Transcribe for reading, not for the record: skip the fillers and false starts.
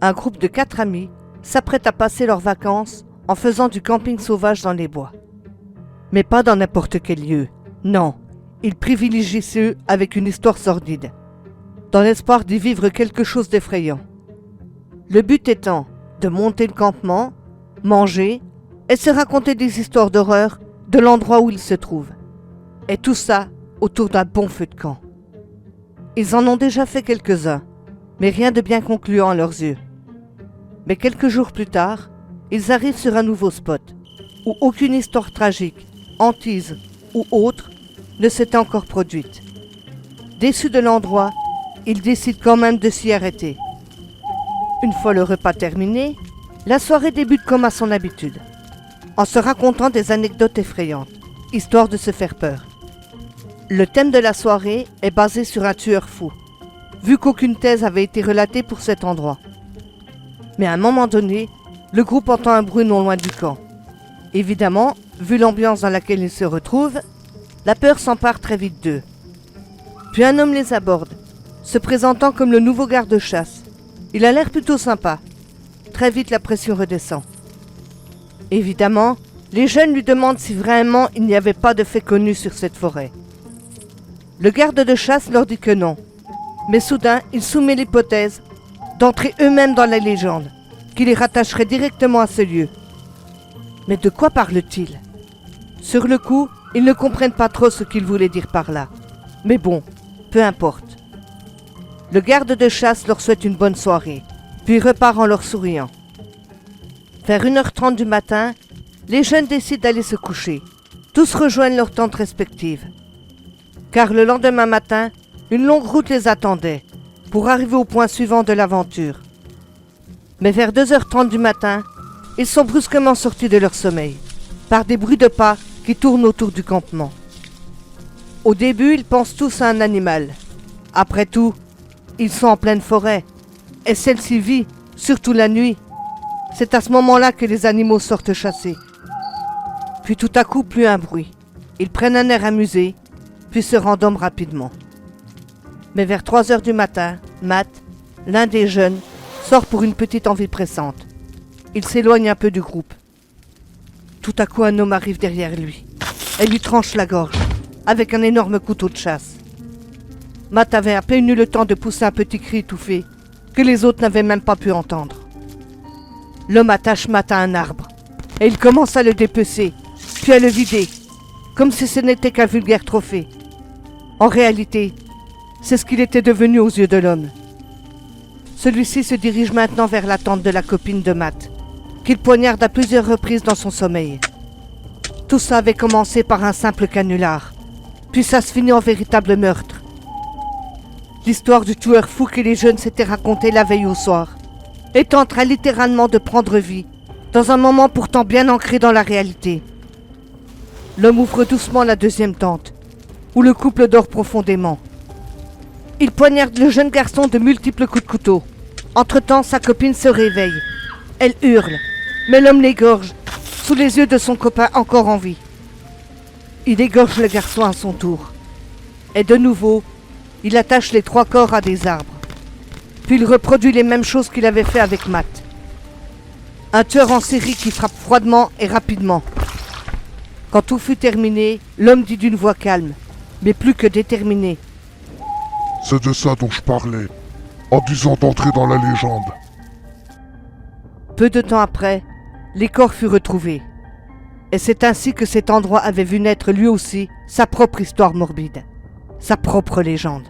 Un groupe de 4 amis s'apprête à passer leurs vacances en faisant du camping sauvage dans les bois. Mais pas dans n'importe quel lieu. Non, ils privilégient ceux avec une histoire sordide, dans l'espoir d'y vivre quelque chose d'effrayant. Le but étant de monter le campement, manger et se raconter des histoires d'horreur de l'endroit où ils se trouvent. Et tout ça autour d'un bon feu de camp. Ils en ont déjà fait quelques-uns, mais rien de bien concluant à leurs yeux. Mais quelques jours plus tard, ils arrivent sur un nouveau spot, où aucune histoire tragique, hantise ou autre ne s'était encore produite. Déçus de l'endroit, ils décident quand même de s'y arrêter. Une fois le repas terminé, la soirée débute comme à son habitude, en se racontant des anecdotes effrayantes, histoire de se faire peur. Le thème de la soirée est basé sur un tueur fou, vu qu'aucune thèse avait été relatée pour cet endroit. Mais à un moment donné, le groupe entend un bruit non loin du camp. Évidemment, vu l'ambiance dans laquelle ils se retrouvent, la peur s'empare très vite d'eux. Puis un homme les aborde, se présentant comme le nouveau garde-chasse. Il a l'air plutôt sympa. Très vite, la pression redescend. Évidemment, les jeunes lui demandent si vraiment il n'y avait pas de fait connu sur cette forêt. Le garde de chasse leur dit que non, mais soudain, il soumet l'hypothèse d'entrer eux-mêmes dans la légende, qui les rattacherait directement à ce lieu. Mais de quoi parle-t-il ? Sur le coup, ils ne comprennent pas trop ce qu'il voulait dire par là. Mais bon, peu importe. Le garde de chasse leur souhaite une bonne soirée, puis repart en leur souriant. Vers 1h30 du matin, les jeunes décident d'aller se coucher. Tous rejoignent leurs tentes respectives. Car le lendemain matin, une longue route les attendait, pour arriver au point suivant de l'aventure. Mais vers 2h30 du matin, ils sont brusquement sortis de leur sommeil, par des bruits de pas qui tournent autour du campement. Au début, ils pensent tous à un animal. Après tout, ils sont en pleine forêt, et celle-ci vit, surtout la nuit. C'est à ce moment-là que les animaux sortent chasser. Puis tout à coup, plus un bruit. Ils prennent un air amusé, puis se rendorment rapidement. Mais vers 3h du matin, Matt, l'un des jeunes, sort pour une petite envie pressante. Il s'éloigne un peu du groupe. Tout à coup, un homme arrive derrière lui et lui tranche la gorge avec un énorme couteau de chasse. Matt avait à peine eu le temps de pousser un petit cri étouffé que les autres n'avaient même pas pu entendre. L'homme attache Matt à un arbre et il commence à le dépecer, puis à le vider, comme si ce n'était qu'un vulgaire trophée. En réalité, c'est ce qu'il était devenu aux yeux de l'homme. Celui-ci se dirige maintenant vers la tente de la copine de Matt, qu'il poignarde à plusieurs reprises dans son sommeil. Tout ça avait commencé par un simple canular, puis ça se finit en véritable meurtre. L'histoire du tueur fou que les jeunes s'étaient racontée la veille au soir est en train littéralement de prendre vie, dans un moment pourtant bien ancré dans la réalité. L'homme ouvre doucement la deuxième tente, où le couple dort profondément. Il poignarde le jeune garçon de multiples coups de couteau. Entre-temps, sa copine se réveille. Elle hurle, mais l'homme l'égorge, sous les yeux de son copain encore en vie. Il égorge le garçon à son tour. Et de nouveau, il attache les 3 corps à des arbres. Puis il reproduit les mêmes choses qu'il avait fait avec Matt. Un tueur en série qui frappe froidement et rapidement. Quand tout fut terminé, l'homme dit d'une voix calme, mais plus que déterminée. C'est de ça dont je parlais, en disant d'entrer dans la légende. Peu de temps après, les corps furent retrouvés. Et c'est ainsi que cet endroit avait vu naître lui aussi sa propre histoire morbide, sa propre légende.